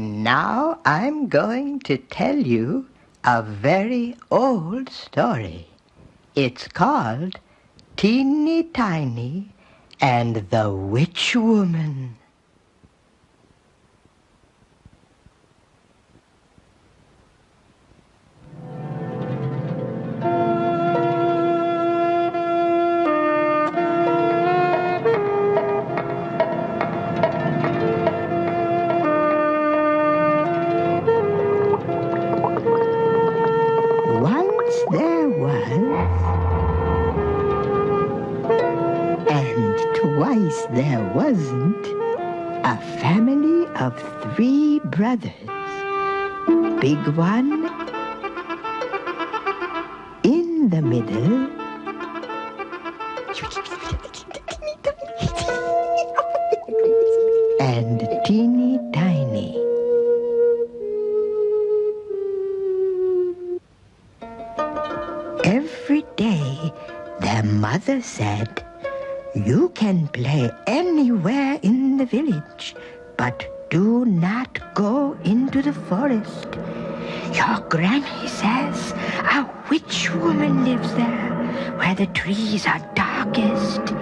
Now I'm going to tell you a very old story. It's called Teeny Tiny and the Witch Woman. There was, and twice there wasn't, a family of 3 brothers. Big one in the middle, and teeny tiny. Every day, their mother said, "You can play anywhere in the village, but do not go into the forest. Your granny says a witch woman lives there, where the trees are darkest.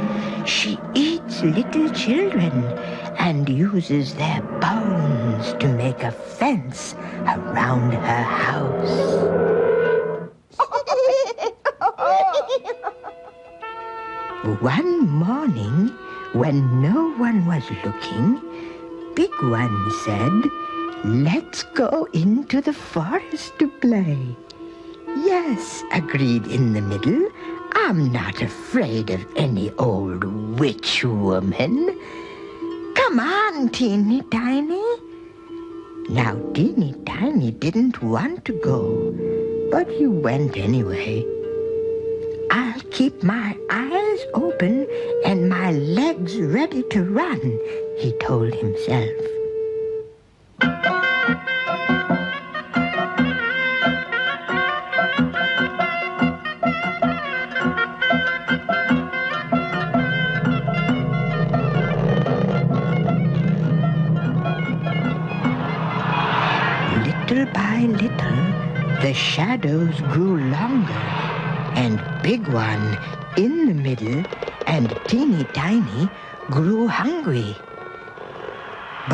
She eats little children and uses their bones to make a fence around her house." One morning, when no one was looking, Big One said, "Let's go into the forest to play." "Yes," agreed in the middle, "I'm not afraid of any old witch woman. Come on, Teeny Tiny." Now, Teeny Tiny didn't want to go, but he went anyway. "I'll keep my eyes open and my legs ready to run," he told himself. Little by little, the shadows grew longer, and Big One in the middle and Teeny Tiny grew hungry.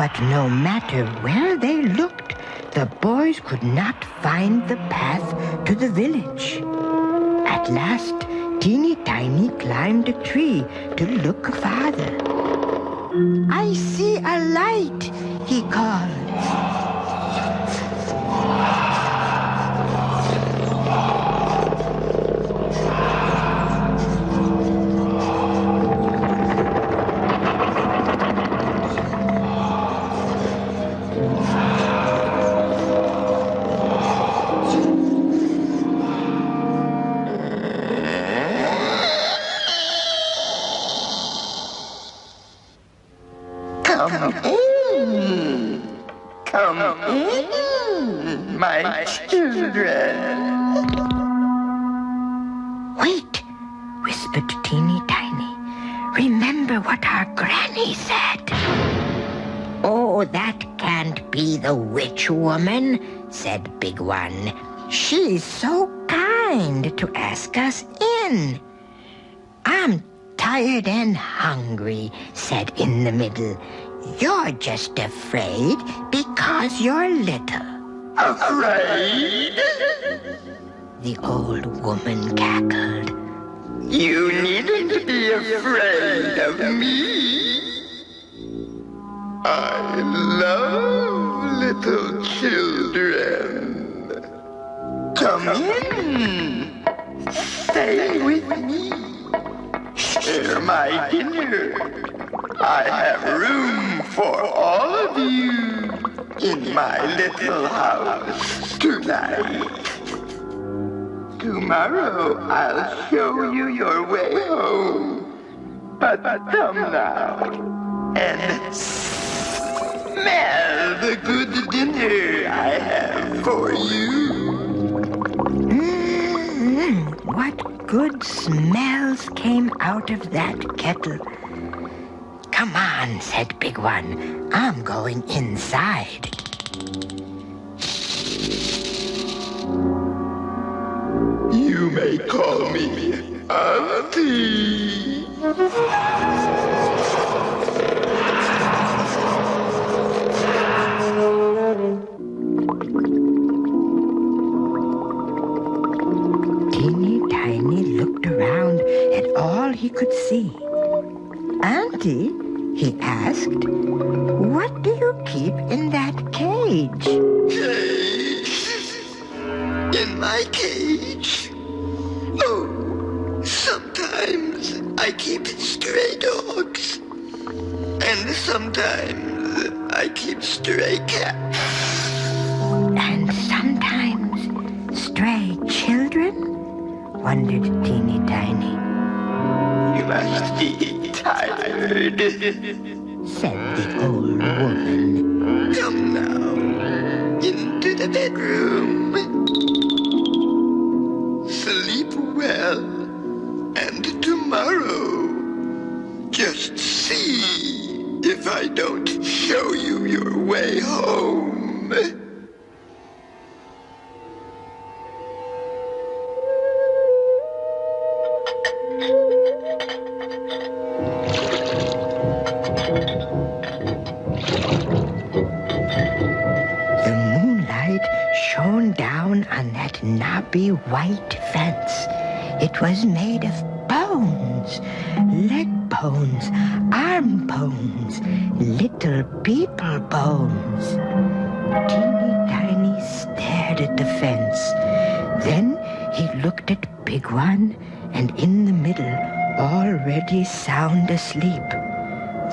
But no matter where they looked, the boys could not find the path to the village. At last, Teeny Tiny climbed a tree to look farther. "I see a light," he called. Come in, my children." "Wait," whispered Teeny Tiny. "Remember what our granny said." "Oh, that can't be the witch woman," said Big One. "She's so kind to ask us in." "I'm tired and hungry," said in the middle. "You're just afraid because you're little." "Afraid?" the old woman cackled. "You needn't be afraid of me. I love little children. Come in. Stay with me. Share my dinner. I have room for all of you in my little house tonight. Tomorrow I'll show you your way home. But come now and smell the good dinner I have for you." What good smells came out of that kettle. "Come on," said Big One. "I'm going inside." You may call me Auntie. Teeny Tiny looked around at all he could see. Auntie, he asked, what do you keep in that cage? Cage? In my cage? Oh, sometimes I keep stray dogs. And sometimes I keep stray cats. And sometimes stray children? Wondered Teeny Tiny. You must be tired, said the old woman. Come now, into the bedroom. Sleep well, and tomorrow, just see if I don't show you your way home. Shone down on that knobby white fence. It was made of bones, leg bones, arm bones, little people bones. Teeny Tiny stared at the fence. Then he looked at Big One, and in the middle, already sound asleep.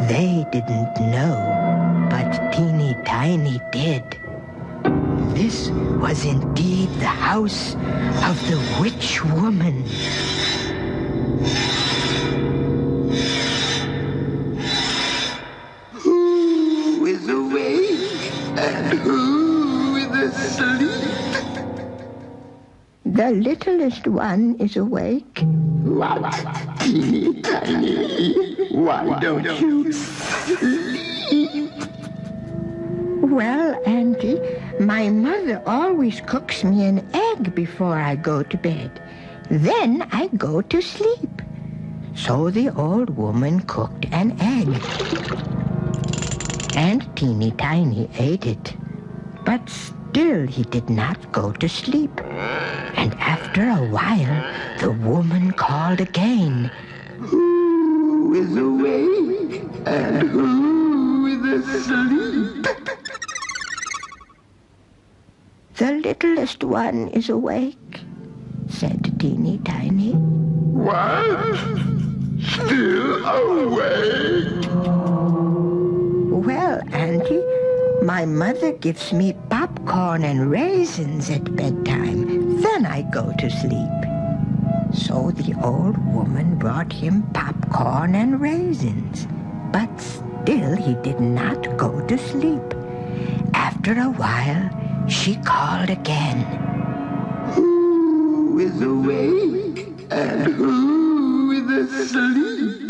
They didn't know, but Teeny Tiny did. This was indeed the house of the witch woman. Who is awake and who is asleep? The littlest one is awake. What, Teeny Tiny? Why don't you sleep? Well, Auntie, my mother always cooks me an egg before I go to bed. Then I go to sleep. So the old woman cooked an egg. And Teeny Tiny ate it. But still he did not go to sleep. And after a while, the woman called again. Who is awake and who is asleep? The littlest one is awake, said Teeny Tiny. What? Still awake? Well, Auntie, my mother gives me popcorn and raisins at bedtime. Then I go to sleep. So the old woman brought him popcorn and raisins. But still he did not go to sleep. After a while, she called again. Who is awake and who is asleep?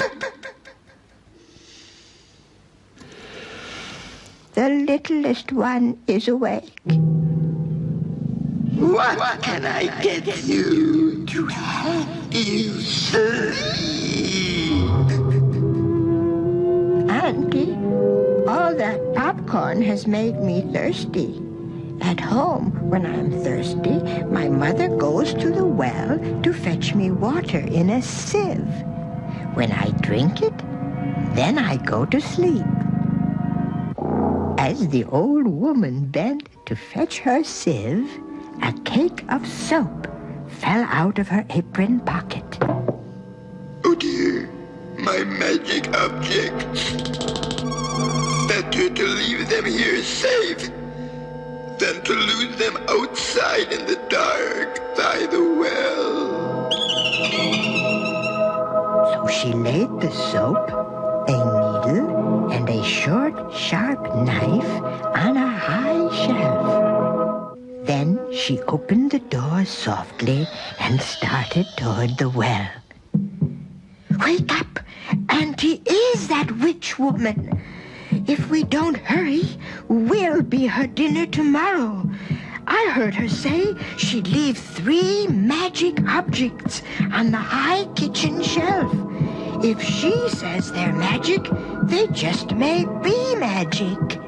The littlest one is awake. What can I get you to help you sleep? Auntie, all that popcorn has made me thirsty. At home, when I'm thirsty, my mother goes to the well to fetch me water in a sieve. When I drink it, then I go to sleep. As the old woman bent to fetch her sieve, a cake of soap fell out of her apron pocket. Oh dear, my magic objects. Better to leave them here safe than to lose them outside in the dark by the well. So she laid the soap, a needle, and a short, sharp knife on a high shelf. Then she opened the door softly and started toward the well. Wake up! Auntie is that witch woman. if we don't hurry, we'll be her dinner tomorrow. I heard her say she'd leave 3 magic objects on the high kitchen shelf. If she says they're magic, they just may be magic.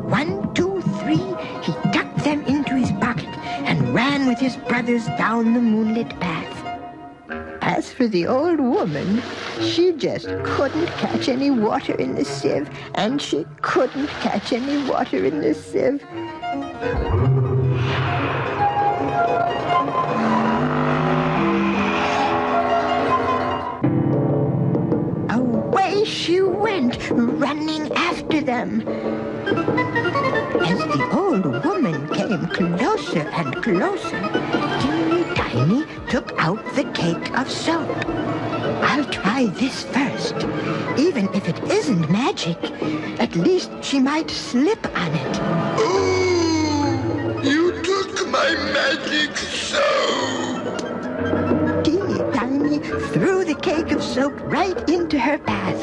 1, 2, 3, he tucked them into his pocket and ran with his brothers down the moonlit path. As for the old woman, she just couldn't catch any water in the sieve, and she couldn't catch any water in the sieve. Away she went, running after them. As the old woman came closer and closer, Teeny Tiny took out the cake of soap. I'll try this first. Even if it isn't magic, at least she might slip on it. Oh, you took my magic soap. Teeny Tiny threw the cake of soap right into her path.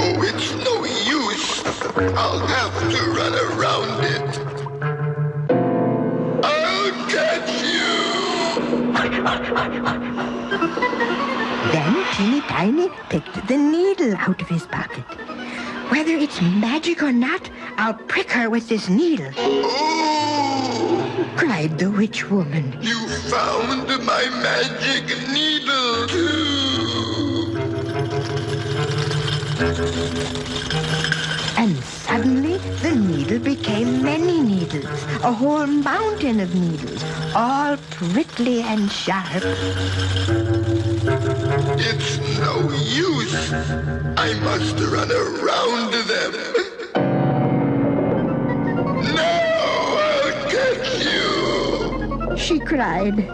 Oh, it's no use. I'll have to run around it. I'll catch you. Then Teeny Tiny picked the needle out of his pocket. Whether it's magic or not, I'll prick her with this needle, Oh, cried the witch woman. you found my magic needle too. And suddenly the needle became many needles, a whole mountain of needles, all prickly and sharp. It's no use. I must run around them. No, I'll catch you. She cried.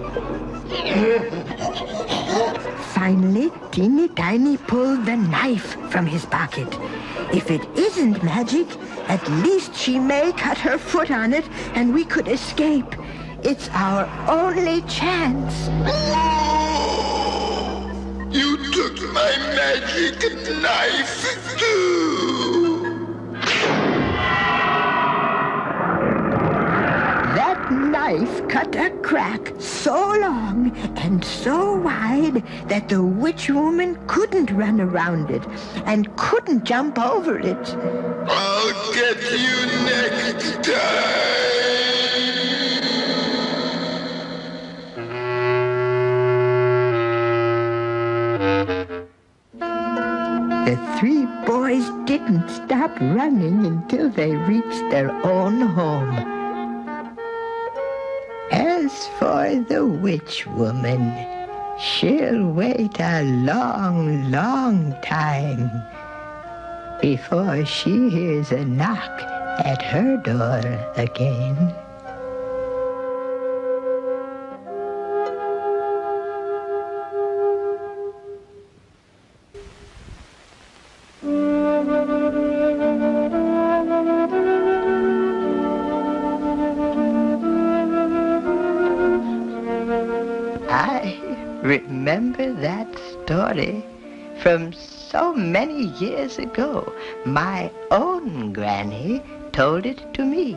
Finally, Teeny Tiny pulled the knife from his pocket. If it isn't magic, at least she may cut her foot on it and we could escape. It's our only chance. You took my magic knife too. That knife cut a crack so long and so wide that the witch woman couldn't run around it and couldn't jump over it. I'll get you next time. The 3 boys didn't stop running until they reached their own home. As for the witch woman, she'll wait a long, long time before she hears a knock at her door again. I remember that story from so many years ago. My own granny told it to me.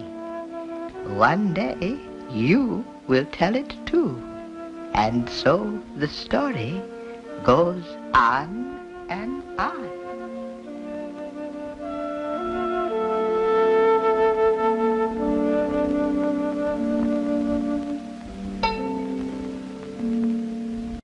One day you will tell it too. And so the story goes on and on.